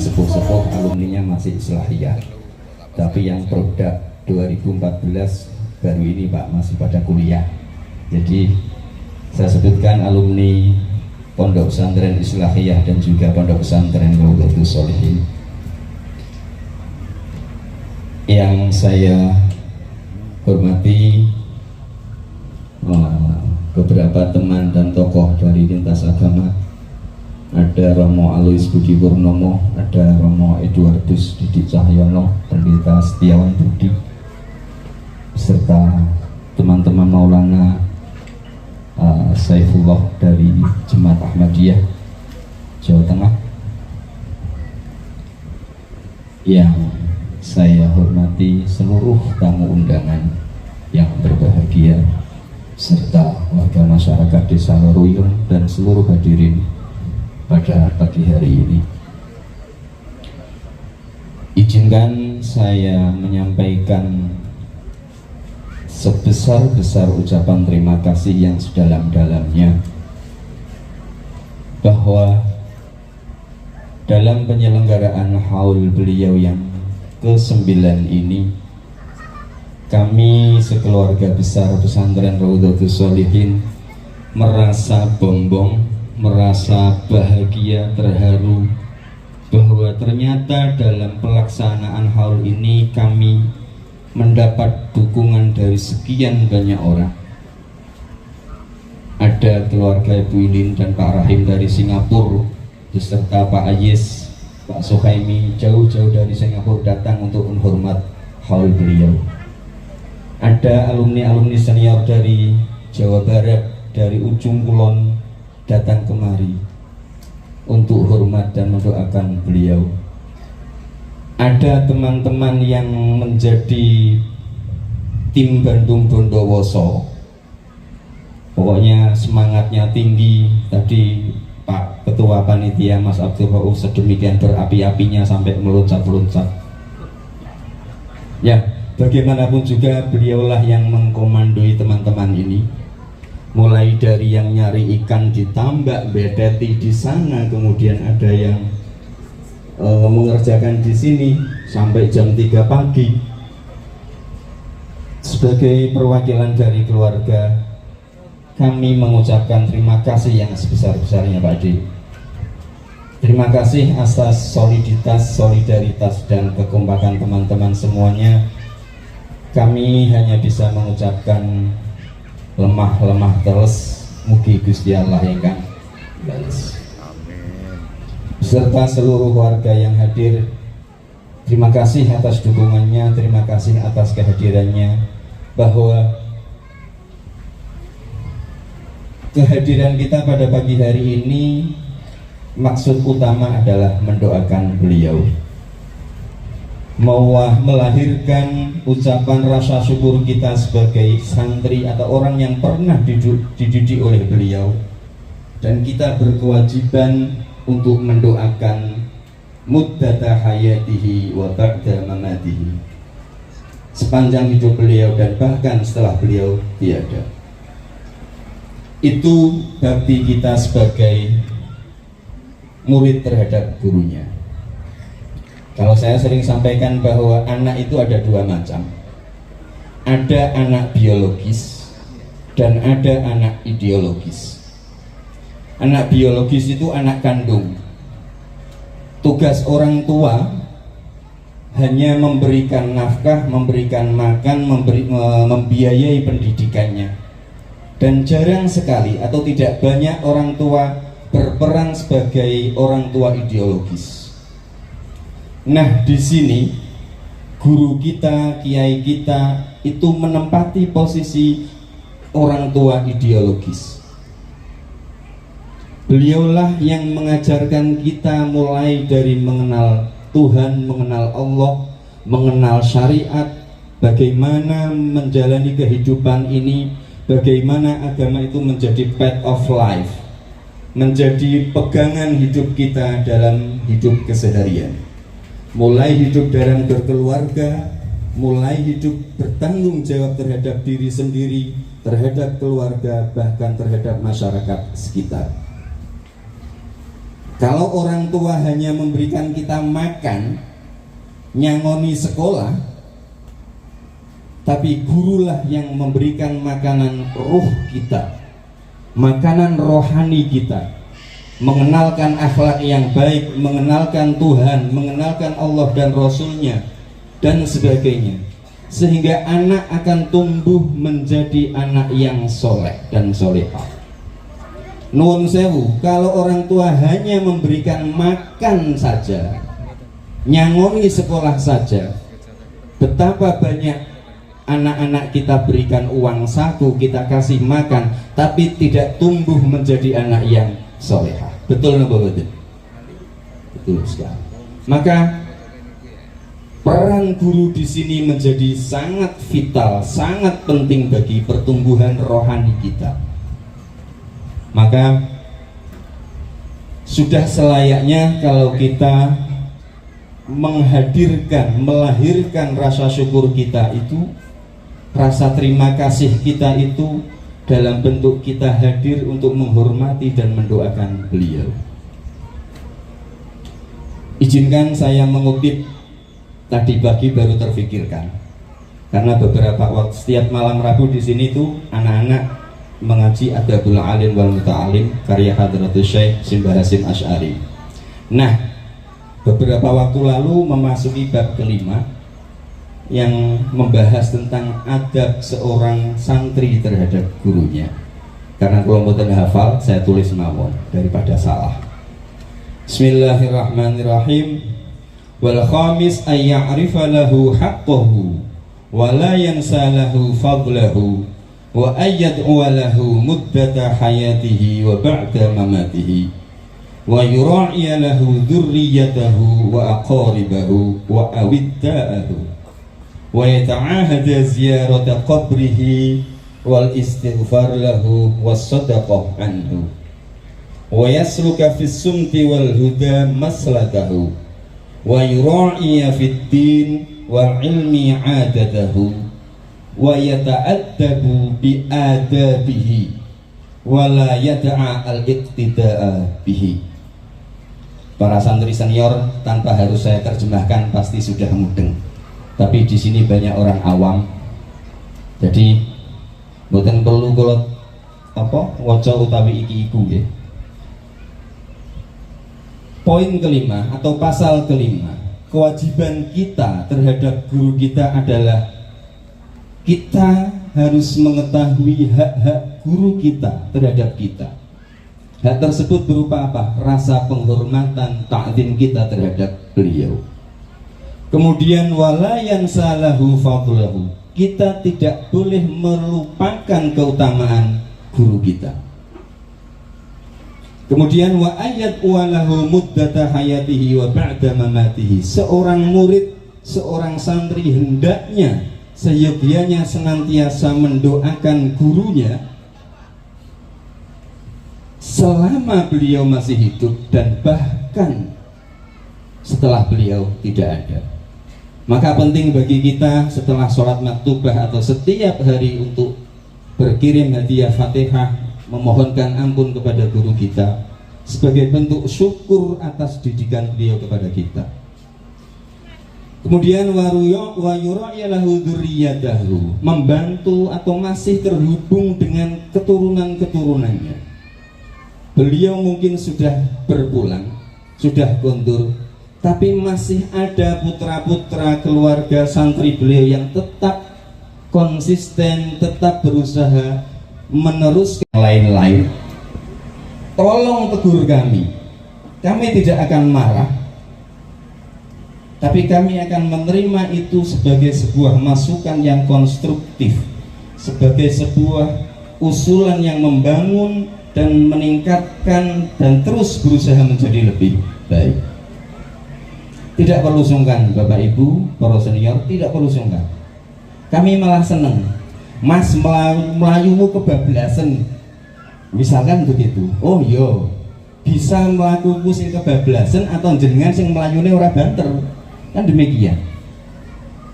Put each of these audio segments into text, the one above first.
sepuh-sepuh alumninya masih Islahiyah, tapi yang produk 2014 baru ini Pak masih pada kuliah. Jadi saya sebutkan alumni Pondok Pesantren Islahiyah dan juga Pondok Pesantren Rawdatus Sholihin. Yang saya hormati beberapa teman dan tokoh dari lintas agama, ada Romo Alois Budi Purnomo, ada Romo Eduardus Didik Cahyono, Pendeta Setiawan Budi, serta teman-teman Maulana Saifullah dari Jemaat Ahmadiyah Jawa Tengah. Yang saya hormati seluruh tamu undangan yang berbahagia, serta warga masyarakat Desa Loruyung dan seluruh hadirin pada pagi hari ini. Izinkan saya menyampaikan sebesar-besar ucapan terima kasih yang sedalam-dalamnya bahwa dalam penyelenggaraan haul beliau yang ke-9 ini, kami sekeluarga besar Pesantren Rawdatus Sholihin merasa bombong, merasa bahagia, terharu bahwa ternyata dalam pelaksanaan haul ini kami mendapat dukungan dari sekian banyak orang. Ada keluarga Ibu Ilin dan Pak Rahim dari Singapura beserta Pak Ayes, Pak Suhaimi jauh-jauh dari Singapura datang untuk menghormat haul beliau. Ada alumni-alumni senior dari Jawa Barat, dari ujung kulon datang kemari untuk hormat dan mendoakan beliau. Ada teman-teman yang menjadi tim Bandung Bondowoso, pokoknya semangatnya tinggi. Tadi Pak Ketua Panitia Mas Abdul Rauf sedemikian berapi-apinya sampai meloncat-loncat. Ya, bagaimanapun juga beliaulah yang mengkomandoi teman-teman ini, mulai dari yang nyari ikan di tambak, bedeti di sana, kemudian ada yang mengerjakan di sini sampai jam 3 pagi. Sebagai perwakilan dari keluarga, kami mengucapkan terima kasih yang sebesar-besarnya Pak Adi. Terima kasih atas soliditas, solidaritas dan kekompakan teman-teman semuanya. Kami hanya bisa mengucapkan lemah terus, mugi Gusti Allah yang kan balas. Beserta seluruh warga yang hadir, terima kasih atas dukungannya, terima kasih atas kehadirannya, bahwa kehadiran kita pada pagi hari ini maksud utama adalah mendoakan beliau, melahirkan ucapan rasa syukur kita sebagai santri atau orang yang pernah dididik oleh beliau, dan kita berkewajiban untuk mendoakan muddata hayatihi wa ba'da mamatihi, sepanjang hidup beliau dan bahkan setelah beliau tiada. Itu bakti kita sebagai murid terhadap gurunya. Kalau saya sering sampaikan bahwa anak itu ada dua macam, ada anak biologis dan ada anak ideologis. Anak biologis itu anak kandung. Tugas orang tua hanya memberikan nafkah, memberikan makan, membiayai pendidikannya. Dan jarang sekali atau tidak banyak orang tua berperan sebagai orang tua ideologis. Nah, di sini guru kita, kiai kita itu menempati posisi orang tua ideologis. Beliaulah yang mengajarkan kita mulai dari mengenal Tuhan, mengenal Allah, mengenal syariat, bagaimana menjalani kehidupan ini, bagaimana agama itu menjadi path of life, menjadi pegangan hidup kita dalam hidup keseharian. Mulai hidup dalam berkeluarga, mulai hidup bertanggung jawab terhadap diri sendiri, terhadap keluarga, bahkan terhadap masyarakat sekitar. Kalau orang tua hanya memberikan kita makan, nyangoni sekolah, tapi gurulah yang memberikan makanan ruh kita, makanan rohani kita, mengenalkan akhlak yang baik, mengenalkan Tuhan, mengenalkan Allah dan Rasulnya, dan sebagainya, sehingga anak akan tumbuh menjadi anak yang soleh dan solehah. Nuwun sewu, kalau orang tua hanya memberikan makan saja, nyangoni sekolah saja, betapa banyak anak-anak kita berikan uang saku, kita kasih makan, tapi tidak tumbuh menjadi anak yang solehah. Betul napa betul? Betul sekali. Maka peran guru di sini menjadi sangat vital, sangat penting bagi pertumbuhan rohani kita. Maka sudah selayaknya kalau kita menghadirkan, melahirkan rasa syukur kita itu, rasa terima kasih kita itu dalam bentuk kita hadir untuk menghormati dan mendoakan beliau. Izinkan saya mengutip tadi pagi baru terfikirkan, karena beberapa waktu setiap malam Rabu di sini tuh anak-anak mengaji Adabul Alim wal Muta'alim karya Hadratus Syekh Simbah Hasim Asy'ari. Nah, beberapa waktu lalu memasuki bab kelima yang membahas tentang adab seorang santri terhadap gurunya. Karena kalau mboten hafal, saya tulis mawon daripada salah. Bismillahirrahmanirrahim. Wal khamis ay ya'rifa lahu haqqahu wa la yansa lahu fadlahu wa ayyad'u lahu muddata hayatihi wa ba'da mamatihi wa yura'iya lahu dhurriyyatahu wa aqaribahu wa awidda'ahu wa yata'ahada ziyarata qabrihi wal istighfar lahu was sadaqah anhu wa yasluka fis sumti wal huda maslakahu wa yura'iya fid din wal ilmi 'adatahu wa yata'addabu bi adabihi wa la yad'a al-iqtida'a bihi. Para santri senior tanpa harus saya terjemahkan pasti sudah mudeng. Tapi di sini banyak orang awam. Jadi mboten perlu kula waca utawi iki-iku nggih. Poin kelima atau pasal kelima, kewajiban kita terhadap guru kita adalah kita harus mengetahui hak-hak guru kita terhadap kita. Hak tersebut berupa apa? Rasa penghormatan, ta'zim kita terhadap beliau. Kemudian wala yansalahu fadlahu, kita tidak boleh melupakan keutamaan guru kita. Kemudian wa ayat walahu muddata hayatihi wa ba'da mamatihi, seorang murid, seorang santri hendaknya seyogianya senantiasa mendoakan gurunya selama beliau masih hidup dan bahkan setelah beliau tidak ada. Maka penting bagi kita setelah sholat maktubah atau setiap hari untuk berkirim hadiah Fatihah, memohonkan ampun kepada guru kita sebagai bentuk syukur atas didikan beliau kepada kita. Kemudian wa yura'yalahu dzurriyyatahu, membantu atau masih terhubung dengan keturunan-keturunannya. Beliau mungkin sudah berpulang, sudah kondur, tapi masih ada putra-putra keluarga santri beliau yang tetap konsisten, tetap berusaha meneruskan lain-lain. Tolong tegur kami tidak akan marah, tapi kami akan menerima itu sebagai sebuah masukan yang konstruktif, sebagai sebuah usulan yang membangun dan meningkatkan dan terus berusaha menjadi lebih baik. Tidak perlu sungkan Bapak Ibu, para senior, tidak perlu sungkan. Kami malah senang. Mas melayumu kebablasan, misalkan begitu. Oh iya, bisa melakukan sing kebablasan atau jenengan sing melayune ora banter. Kan demikian.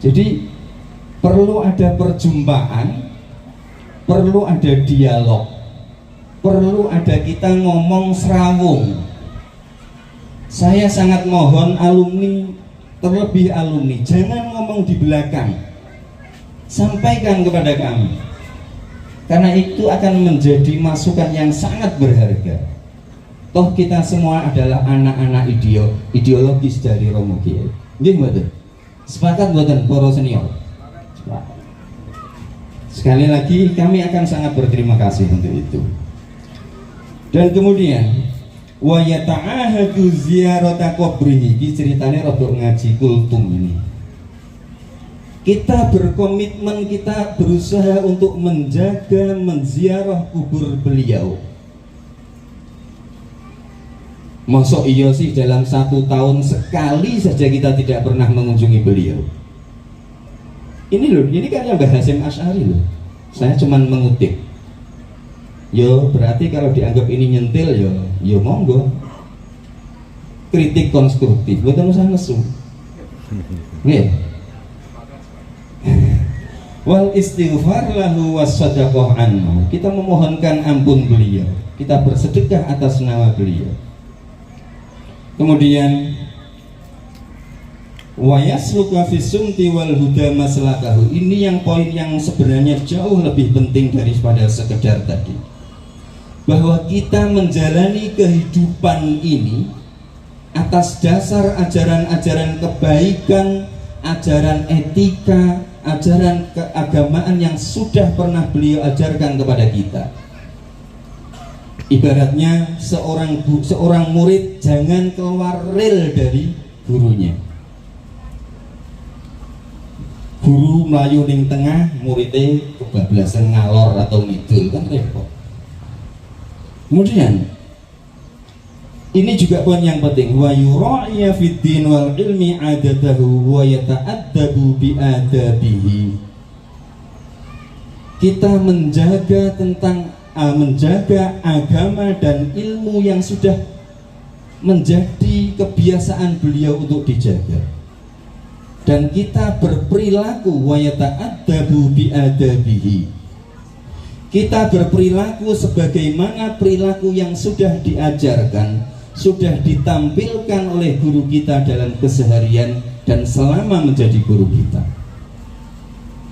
Jadi perlu ada perjumpaan, perlu ada dialog, perlu ada kita ngomong serawung. Saya sangat mohon alumni, terlebih alumni, jangan ngomong di belakang, sampaikan kepada kami, karena itu akan menjadi masukan yang sangat berharga. Toh kita semua adalah anak-anak ideologis dari Romo Kiai. Nggih mboten? Sepakat mboten para senior? Sepakat. Sekali lagi kami akan sangat berterima kasih untuk itu. Dan kemudian wa yata'ahadu ziyarata qabrihi, iki ceritane rada ngaji kultum ini. Kita berkomitmen, kita berusaha untuk menjaga, menziarah kubur beliau. Masuk iya sih dalam 1 tahun sekali saja kita tidak pernah mengunjungi beliau. Ini loh, ini kan yang Mbah Hasyim Asy'ari loh. Saya cuman mengutip. Yo berarti kalau dianggap ini nyentil yo monggo. Kritik konstruktif, bukan usah nesu. Nggih. Wal istighfar lahu wassadaqah anhu. Kita memohonkan ampun beliau, kita bersedekah atas nama beliau. Kemudian wa yasluka fi sumti wal huda maslakahu. Ini yang poin yang sebenarnya jauh lebih penting daripada sekedar tadi, bahwa kita menjalani kehidupan ini atas dasar ajaran-ajaran kebaikan, ajaran etika, ajaran keagamaan yang sudah pernah beliau ajarkan kepada kita. Ibaratnya seorang murid jangan keluar rel dari gurunya. Guru melayu ning tengah, muridnya kebablasan ngalor atau ngidul, kan repot. Kemudian ini juga poin yang penting, wa yura'iya fid din wal ilmi adatahu wa yata'addabu bi adabihi. Kita menjaga menjaga agama dan ilmu yang sudah menjadi kebiasaan beliau untuk dijaga, dan kita berperilaku wa yata'addabu bi adabihi. Kita berperilaku sebagaimana perilaku yang sudah diajarkan, sudah ditampilkan oleh guru kita dalam keseharian dan selama menjadi guru kita.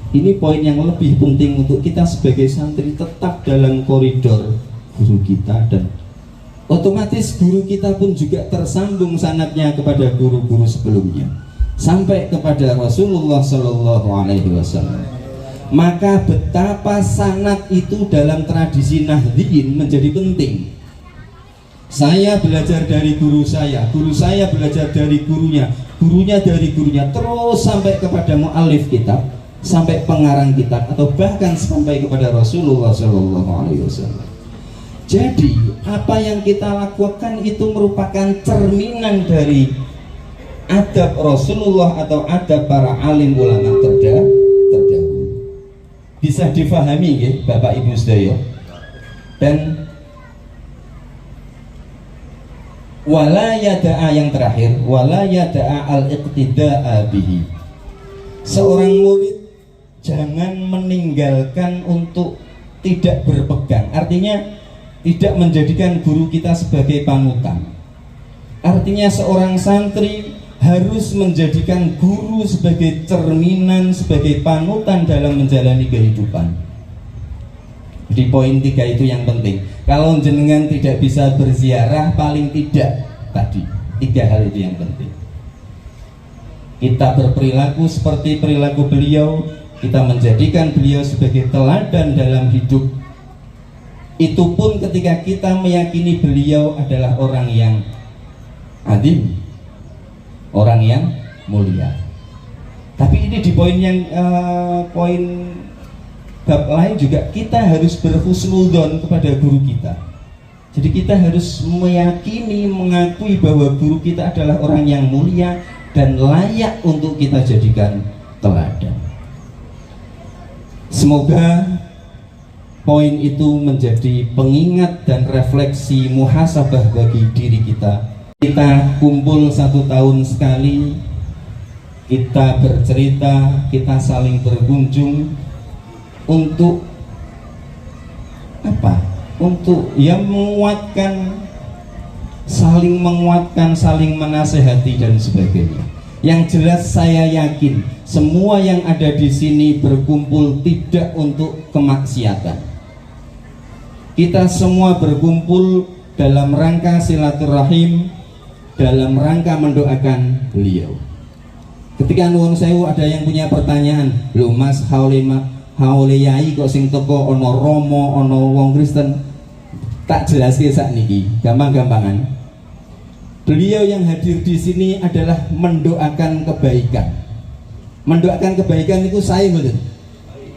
Ini poin yang lebih penting untuk kita sebagai santri, tetap dalam koridor guru kita, dan otomatis guru kita pun juga tersambung sanadnya kepada guru-guru sebelumnya sampai kepada Rasulullah Shallallahu Alaihi Wasallam. Maka betapa sanad itu dalam tradisi Nahdliyin menjadi penting. Saya belajar dari guru saya belajar dari gurunya, gurunya dari gurunya, terus sampai kepada mu'alif kitab, sampai pengarang kitab, atau bahkan sampai kepada Rasulullah Shallallahu Alaihi Wasallam. Jadi apa yang kita lakukan itu merupakan cerminan dari adab Rasulullah atau adab para alim ulama terdahulu. Bisa difahami ya Bapak Ibu sedaya. Dan wala yada'a, yang terakhir, wala yada'a al-iqtida'a bihi. Seorang murid jangan meninggalkan untuk tidak berpegang, artinya tidak menjadikan guru kita sebagai panutan. Artinya seorang santri harus menjadikan guru sebagai cerminan, sebagai panutan dalam menjalani kehidupan. Di poin 3 itu yang penting. Kalau jenengan tidak bisa berziarah, paling tidak tadi 3 hal itu yang penting. Kita berperilaku seperti perilaku beliau, kita menjadikan beliau sebagai teladan dalam hidup. Itu pun ketika kita meyakini beliau adalah orang yang adil, orang yang mulia. Tapi ini di poin yang poin bab lain juga kita harus berhusnudzon kepada guru kita. Jadi kita harus meyakini, mengakui bahwa guru kita adalah orang yang mulia dan layak untuk kita jadikan teladan. Semoga poin itu menjadi pengingat dan refleksi muhasabah bagi diri kita. Kita kumpul 1 tahun sekali, kita bercerita, kita saling berkunjung untuk apa? Untuk yang menguatkan saling menguatkan, saling menasehati dan sebagainya. Yang jelas saya yakin semua yang ada di sini berkumpul tidak untuk kemaksiatan. Kita semua berkumpul dalam rangka silaturahim, dalam rangka mendoakan beliau. Ketika nuwun sewu ada yang punya pertanyaan, lho Mas haule yai kok sing teko ono Romo, ono wong Kristen, tak jelaske sakniki, gampang-gampangan. Beliau yang hadir di sini adalah mendoakan kebaikan. Mendoakan kebaikan itu saya mboten.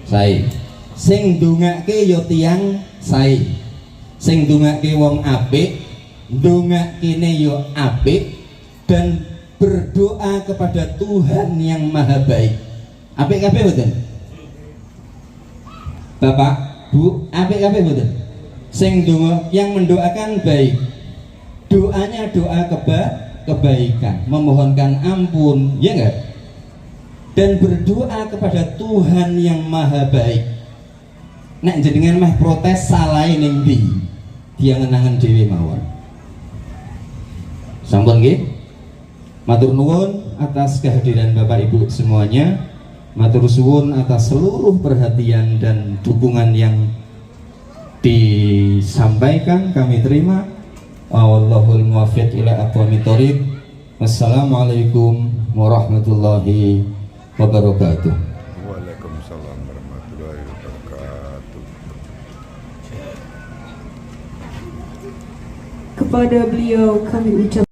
Saya. Sing ndongake ya tiyang saya. Sing ndongake wong apik, ndongakene ya apik dan berdoa kepada Tuhan yang maha baik. Apik kabeh mboten? Bapak, Bu, apik kabeh mboten? Sing donga yang mendoakan baik. Doanya doa kebaikan, memohonkan ampun, ya enggak? Dan berdoa kepada Tuhan yang maha baik. Nek jenengan meh protes salah ning ndi? Dia ngenangan dhewe mawon. Sampun nggih? Matur nuwun atas kehadiran Bapak Ibu semuanya. Matur suwun atas seluruh perhatian dan dukungan yang disampaikan, kami terima. Wallahul muwaffiq ila aqwamit thoriq. Wassalamualaikum warahmatullahi wabarakatuh. Waalaikumsalam warahmatullahi wabarakatuh. Kepada beliau kami ucap